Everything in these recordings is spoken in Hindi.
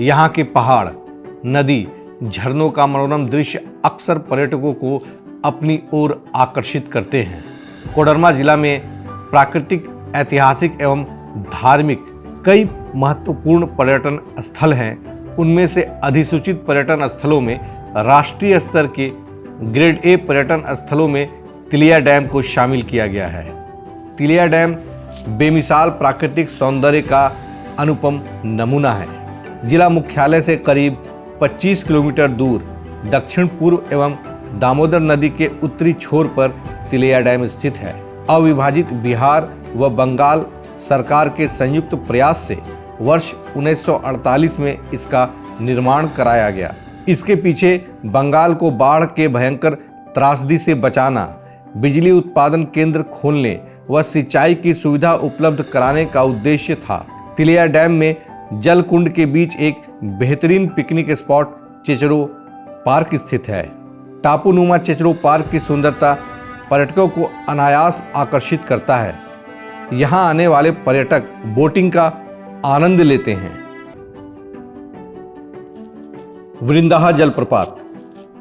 यहाँ के पहाड़, नदी, झरनों का मनोरम दृश्य अक्सर पर्यटकों को अपनी ओर आकर्षित करते हैं। कोडरमा जिला में प्राकृतिक, ऐतिहासिक एवं धार्मिक कई महत्वपूर्ण पर्यटन स्थल हैं। उनमें से अधिसूचित पर्यटन स्थलों में राष्ट्रीय स्तर के ग्रेड ए पर्यटन स्थलों में तिलिया डैम को शामिल किया गया है। तिलिया डैम बेमिसाल प्राकृतिक सौंदर्य का अनुपम नमूना है। जिला मुख्यालय से करीब 25 किलोमीटर दूर दक्षिण पूर्व एवं दामोदर नदी के उत्तरी छोर पर तिलिया डैम स्थित है। अविभाजित बिहार व बंगाल सरकार के संयुक्त प्रयास से वर्ष 1948 में इसका निर्माण कराया गया। इसके पीछे बंगाल को बाढ़ के भयंकर त्रासदी से बचाना, बिजली उत्पादन केंद्र खोलने व सिंचाई की सुविधा उपलब्ध कराने का उद्देश्य था। तिलिया डैम में जल कुंड के बीच एक बेहतरीन पिकनिक स्पॉट चेचरो पार्क स्थित है। टापूनुमा चेचरो पार्क की सुंदरता पर्यटकों को अनायास आकर्षित करता है। यहाँ आने वाले पर्यटक बोटिंग का आनंद लेते हैं। वृंदाहा जलप्रपात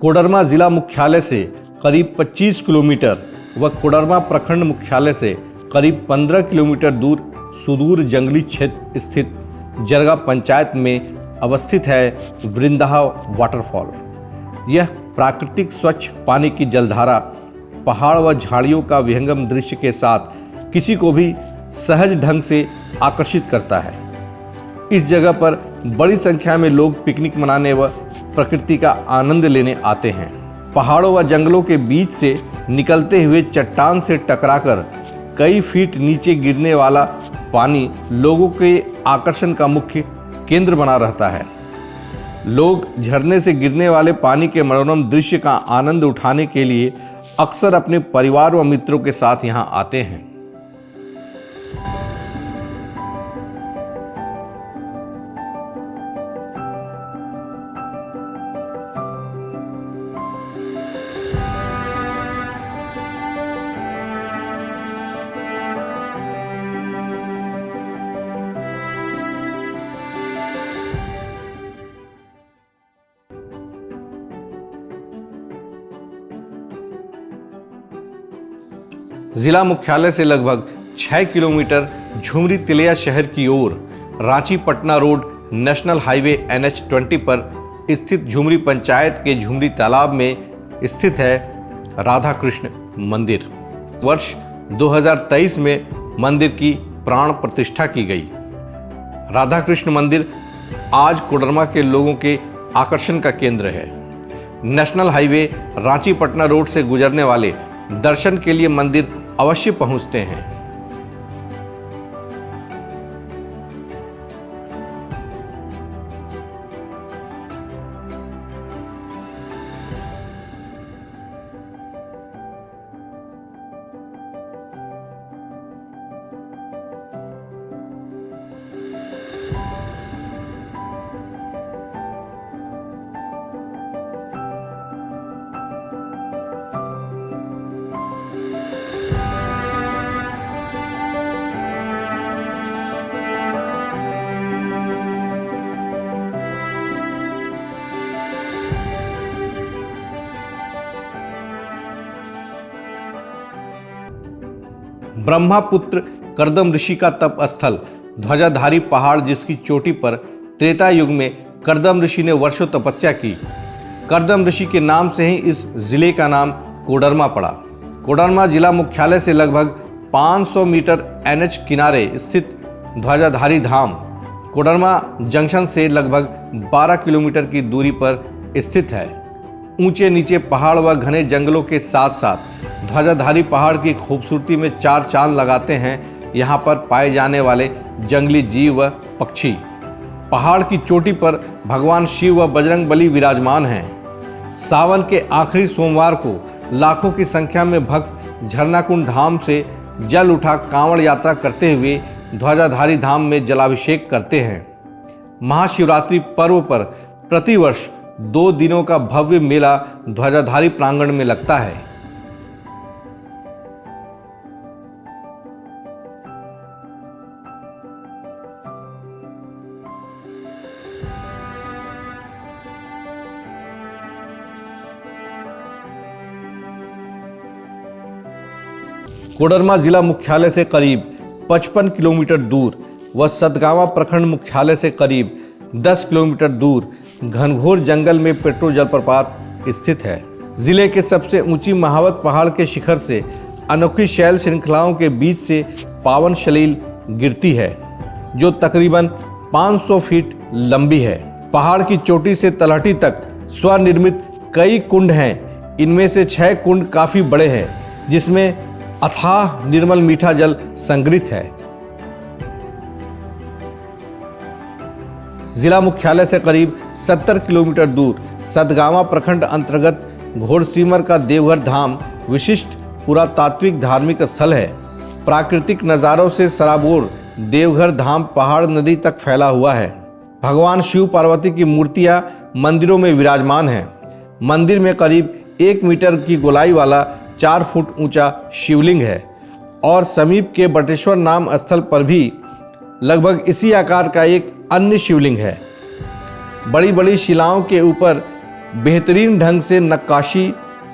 कोडरमा जिला मुख्यालय से करीब 25 किलोमीटर व कोडरमा प्रखंड मुख्यालय से करीब 15 किलोमीटर दूर सुदूर जंगली क्षेत्र स्थित जरगा पंचायत में अवस्थित है वृंदाहा वाटरफॉल। यह प्राकृतिक स्वच्छ पानी की जलधारा, पहाड़ व झाड़ियों का विहंगम दृश्य के साथ किसी को भी सहज ढंग से आकर्षित करता है। इस जगह पर बड़ी संख्या में लोग पिकनिक मनाने व प्रकृति का आनंद लेने आते हैं। पहाड़ों व जंगलों के बीच से निकलते हुए चट्टान से टकराकर कई फीट नीचे गिरने वाला पानी लोगों के आकर्षण का मुख्य केंद्र बना रहता है। लोग झरने से गिरने वाले पानी के मनोरम दृश्य का आनंद उठाने के लिए अक्सर अपने परिवार व मित्रों के साथ यहाँ आते हैं। जिला मुख्यालय से लगभग 6 किलोमीटर झुमरी तिलिया शहर की ओर Ranchi Patna road national highway NH20 पर स्थित झुमरी पंचायत के झुमरी तालाब में स्थित है राधा कृष्ण मंदिर। वर्ष 2023 में मंदिर की प्राण प्रतिष्ठा की गई। राधा कृष्ण मंदिर आज कोडरमा के लोगों के आकर्षण का केंद्र है। National highway Ranchi Patna road से गुजरने वाले दर्शन के लिए मंदिर अवश्य पहुंचते हैं। ब्रह्मपुत्र करदम ऋषि का तप स्थल ध्वजाधारी पहाड़, जिसकी चोटी पर त्रेता युग में करदम ऋषि ने वर्षों तपस्या की। करदम ऋषि के नाम से ही इस जिले का नाम कोडरमा पड़ा। कोडरमा जिला मुख्यालय से लगभग 500 मीटर NH किनारे स्थित ध्वजाधारी धाम कोडरमा जंक्शन से लगभग 12 किलोमीटर की दूरी पर स्थित है। ऊंचे नीचे पहाड़ व घने जंगलों के साथ साथ ध्वजाधारी पहाड़ की खूबसूरती में चार चांद लगाते हैं यहाँ पर पाए जाने वाले जंगली जीव व पक्षी। पहाड़ की चोटी पर भगवान शिव व बजरंगबली विराजमान हैं। सावन के आखिरी सोमवार को लाखों की संख्या में भक्त झरनाकुंड धाम से जल उठा कांवड़ यात्रा करते हुए ध्वजाधारी धाम में जलाभिषेक करते हैं। महाशिवरात्रि पर्व पर प्रतिवर्ष 2 दिनों का भव्य मेला ध्वजाधारी प्रांगण में लगता है। कोडरमा जिला मुख्यालय से करीब 55 किलोमीटर दूर व सतगावा प्रखंड मुख्यालय से करीब 10 किलोमीटर दूर घनघोर जंगल में पेट्रो जलप्रपात स्थित है। जिले के सबसे ऊंची महावत पहाड़ के शिखर से अनोखी शैल श्रृंखलाओं के बीच से पावन सलील गिरती है, जो तकरीबन 500 फीट लंबी है। पहाड़ की चोटी से तलहटी तक स्वनिर्मित कई कुंड हैं। इनमें से 6 कुंड काफी बड़े हैं, जिसमें अथाह निर्मल मीठा जल संग्रहित है। जिला मुख्यालय से करीब 70 किलोमीटर दूर सतगावा प्रखंड अंतर्गत घोड़सीमर का देवघर धाम विशिष्ट पुरातात्विक धार्मिक स्थल है। प्राकृतिक नज़ारों से सराबोर देवघर धाम पहाड़ नदी तक फैला हुआ है। भगवान शिव पार्वती की मूर्तियां मंदिरों में विराजमान हैं। मंदिर में करीब 1 मीटर की गोलाई वाला 4 फुट ऊंचा शिवलिंग है और समीप के बटेश्वर नाम स्थल पर भी लगभग इसी आकार का एक अन्य शिवलिंग है। बड़ी बड़ी शिलाओं के ऊपर बेहतरीन ढंग से नक्काशी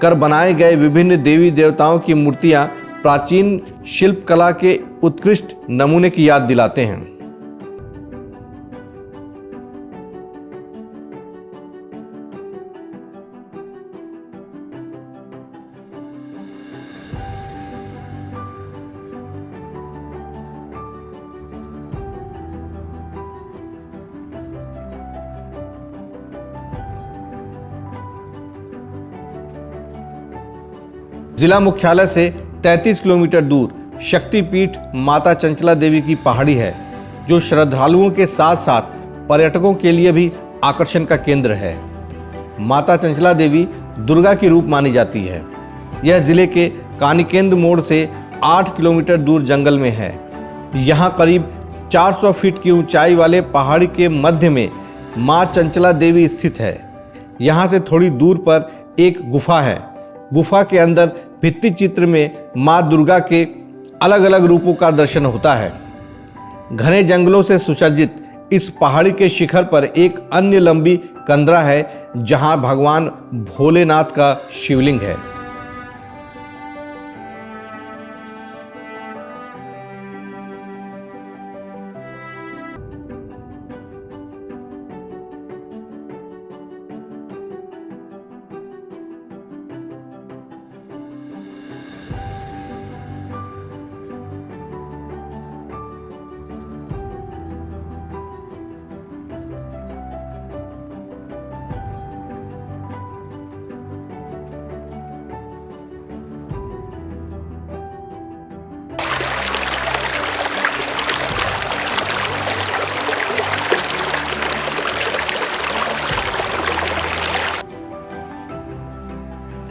कर बनाए गए विभिन्न देवी देवताओं की मूर्तियां प्राचीन शिल्पकला के उत्कृष्ट नमूने की याद दिलाते हैं। जिला मुख्यालय से 33 किलोमीटर दूर शक्तिपीठ माता चंचला देवी की पहाड़ी है, जो श्रद्धालुओं के साथ साथ पर्यटकों के लिए भी आकर्षण का केंद्र है। माता चंचला देवी दुर्गा की रूप मानी जाती है। यह जिले के कानिकेंद्र मोड़ से 8 किलोमीटर दूर जंगल में है। यहाँ करीब 400 फीट की ऊंचाई वाले पहाड़ी के मध्य में माँ चंचला देवी स्थित है। यहाँ से थोड़ी दूर पर एक गुफा है। गुफा के अंदर भित्ति चित्र में माँ दुर्गा के अलग अलग रूपों का दर्शन होता है। घने जंगलों से सुसज्जित इस पहाड़ी के शिखर पर एक अन्य लंबी कंदरा है, जहां भगवान भोलेनाथ का शिवलिंग है।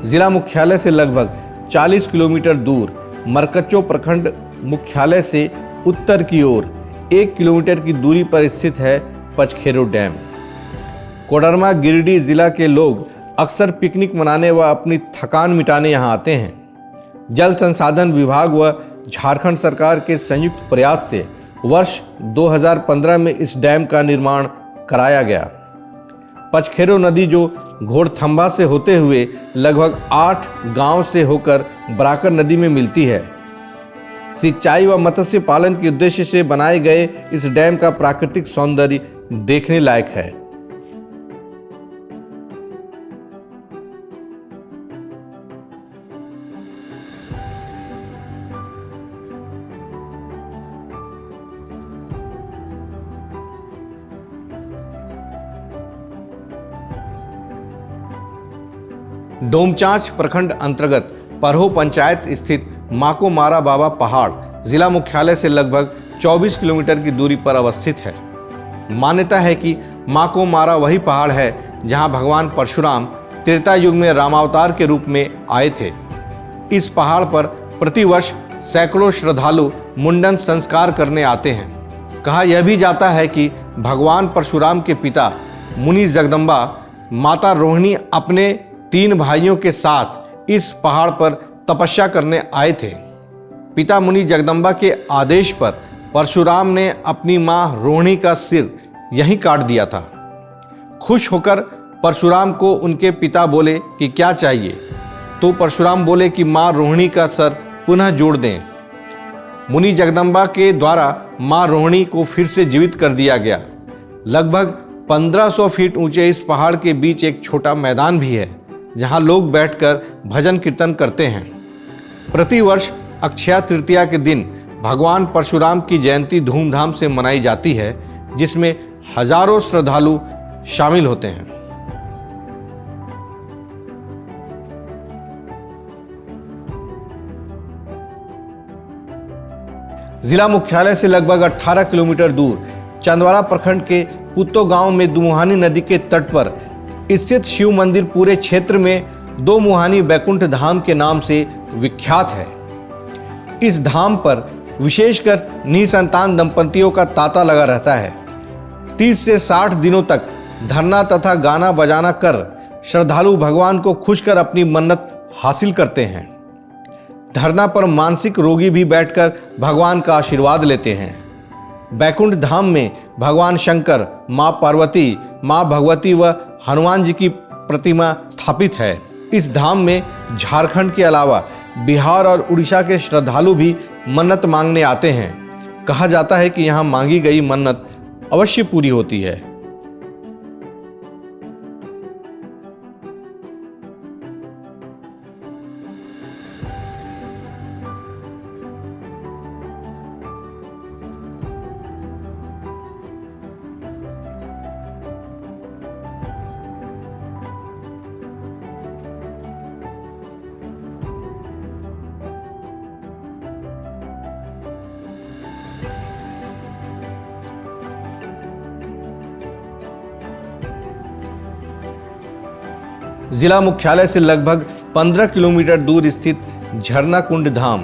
जिला मुख्यालय से लगभग 40 किलोमीटर दूर मरकच्चो प्रखंड मुख्यालय से उत्तर की ओर 1 किलोमीटर की दूरी पर स्थित है पचखेरो डैम। कोडरमा गिरिडीह जिला के लोग अक्सर पिकनिक मनाने व अपनी थकान मिटाने यहाँ आते हैं। जल संसाधन विभाग व झारखंड सरकार के संयुक्त प्रयास से वर्ष 2015 में इस डैम का निर्माण कराया गया। पचखेरो नदी जो घोड़थंबा से होते हुए लगभग 8 गांव से होकर बराकर नदी में मिलती है। सिंचाई व मत्स्य पालन के उद्देश्य से बनाए गए इस डैम का प्राकृतिक सौंदर्य देखने लायक है। डोमचांच प्रखंड अंतर्गत परहो पंचायत स्थित माको मारा बाबा पहाड़ जिला मुख्यालय से लगभग 24 किलोमीटर की दूरी पर अवस्थित है। मान्यता है कि माको मारा वही पहाड़ है जहां भगवान परशुराम त्रेता युग में रामावतार के रूप में आए थे। इस पहाड़ पर प्रतिवर्ष सैकड़ों श्रद्धालु मुंडन संस्कार करने आते हैं। कहा यह भी जाता है कि भगवान परशुराम के पिता मुनि जगदम्बा माता रोहिणी अपने 3 भाइयों के साथ इस पहाड़ पर तपस्या करने आए थे। पिता मुनि जगदम्बा के आदेश पर परशुराम ने अपनी मां रोहिणी का सिर यहीं काट दिया था। खुश होकर परशुराम को उनके पिता बोले कि क्या चाहिए, तो परशुराम बोले कि मां रोहिणी का सर पुनः जोड़ दें। मुनि जगदम्बा के द्वारा मां रोहिणी को फिर से जीवित कर दिया गया। लगभग 1500 फीट ऊंचे इस पहाड़ के बीच एक छोटा मैदान भी है जहां लोग बैठकर भजन कीर्तन करते हैं। प्रतिवर्ष अक्षय तृतीया के दिन भगवान परशुराम की जयंती धूमधाम से मनाई जाती है, जिसमें हजारों श्रद्धालु शामिल होते हैं। जिला मुख्यालय से लगभग 18 किलोमीटर दूर चंदवारा प्रखंड के पुत्तो गांव में दुमुहानी नदी के तट पर स्थित शिव मंदिर पूरे क्षेत्र में दो मुहानी बैकुंठ धाम के नाम से विख्यात है। इस धाम पर विशेषकर निसंतान दंपतियों का तांता लगा रहता है। 30 से 60 दिनों तक धरना तथा गाना बजाना कर श्रद्धालु भगवान को खुश कर अपनी मन्नत हासिल करते हैं। धरना पर मानसिक रोगी भी बैठकर भगवान का आशीर्वाद लेते हैं। बैकुंठ धाम में भगवान शंकर, मां पार्वती, मां भगवती व हनुमान जी की प्रतिमा स्थापित है। इस धाम में झारखंड के अलावा बिहार और उड़ीसा के श्रद्धालु भी मन्नत मांगने आते हैं। कहा जाता है कि यहाँ मांगी गई मन्नत अवश्य पूरी होती है। जिला मुख्यालय से लगभग 15 किलोमीटर दूर स्थित झरना कुंड धाम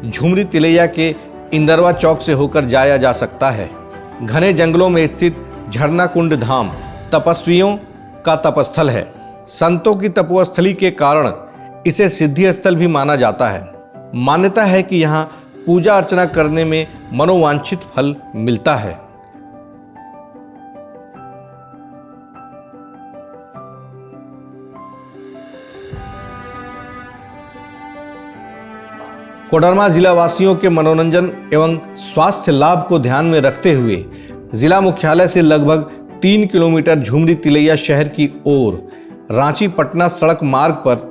झुमरी तिलैया के इंदरवा चौक से होकर जाया जा सकता है। घने जंगलों में स्थित झरना कुंड धाम तपस्वियों का तपस्थल है। संतों की तपोस्थली के कारण इसे सिद्धि स्थल भी माना जाता है। मान्यता है कि यहाँ पूजा अर्चना करने में मनोवांछित फल मिलता है। कोडरमा जिला वासियों के मनोरंजन एवं स्वास्थ्य लाभ को ध्यान में रखते हुए जिला मुख्यालय से लगभग 3 किलोमीटर झुमरी तिलैया शहर की ओर रांची पटना सड़क मार्ग पर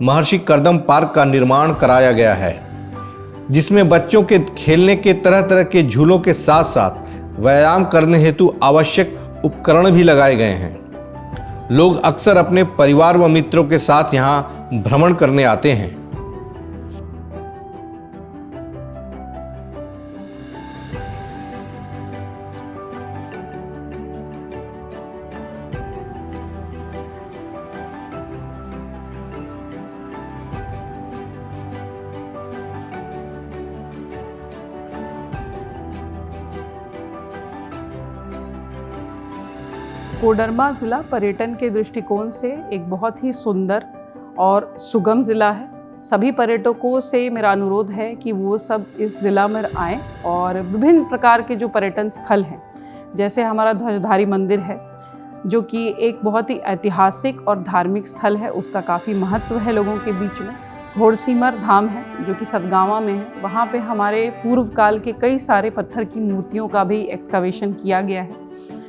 महर्षि कर्दम पार्क का निर्माण कराया गया है, जिसमें बच्चों के खेलने के तरह तरह के झूलों के साथ साथ व्यायाम करने हेतु आवश्यक उपकरण भी लगाए गए हैं। लोग अक्सर अपने परिवार व मित्रों के साथ यहाँ भ्रमण करने आते हैं। कोडरमा ज़िला पर्यटन के दृष्टिकोण से एक बहुत ही सुंदर और सुगम ज़िला है। सभी पर्यटकों से मेरा अनुरोध है कि वो सब इस ज़िला में आएँ और विभिन्न प्रकार के जो पर्यटन स्थल हैं, जैसे हमारा ध्वजधारी मंदिर है जो कि एक बहुत ही ऐतिहासिक और धार्मिक स्थल है, उसका काफ़ी महत्व है लोगों के बीच में। घोड़सीमर धाम है जो कि सतगावा में है, वहाँ पे हमारे पूर्व काल के कई सारे पत्थर की मूर्तियों का भी एक्सकवेशन किया गया है।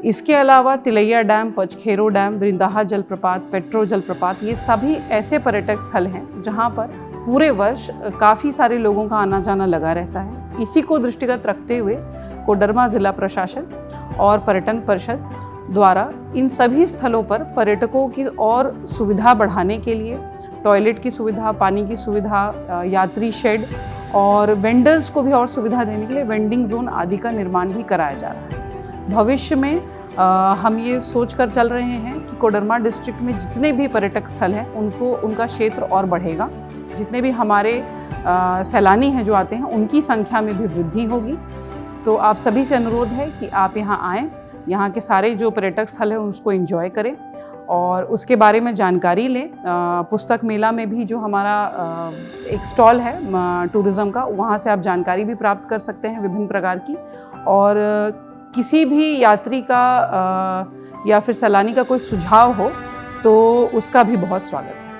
इसके अलावा तिलैया डैम, पचखेरो डैम, वृंदाहा जलप्रपात, पेट्रो जलप्रपात, ये सभी ऐसे पर्यटक स्थल हैं जहां पर पूरे वर्ष काफ़ी सारे लोगों का आना जाना लगा रहता है। इसी को दृष्टिगत रखते हुए कोडरमा ज़िला प्रशासन और पर्यटन परिषद द्वारा इन सभी स्थलों पर पर्यटकों की और सुविधा बढ़ाने के लिए टॉयलेट की सुविधा, पानी की सुविधा, यात्री शेड और वेंडर्स को भी और सुविधा देने के लिए वेंडिंग जोन आदि का निर्माण भी कराया जा रहा है। भविष्य में हम ये सोच कर चल रहे हैं कि कोडरमा डिस्ट्रिक्ट में जितने भी पर्यटक स्थल हैं उनका क्षेत्र और बढ़ेगा। जितने भी हमारे सैलानी हैं जो आते हैं उनकी संख्या में भी वृद्धि होगी। तो आप सभी से अनुरोध है कि आप यहाँ आएँ, यहाँ के सारे जो पर्यटक स्थल हैं उसको एंजॉय करें और उसके बारे में जानकारी लें। पुस्तक मेला में भी जो हमारा एक स्टॉल है टूरिज़्म का, वहाँ से आप जानकारी भी प्राप्त कर सकते हैं विभिन्न प्रकार की। और किसी भी यात्री का या फिर सैलानी का कोई सुझाव हो तो उसका भी बहुत स्वागत है।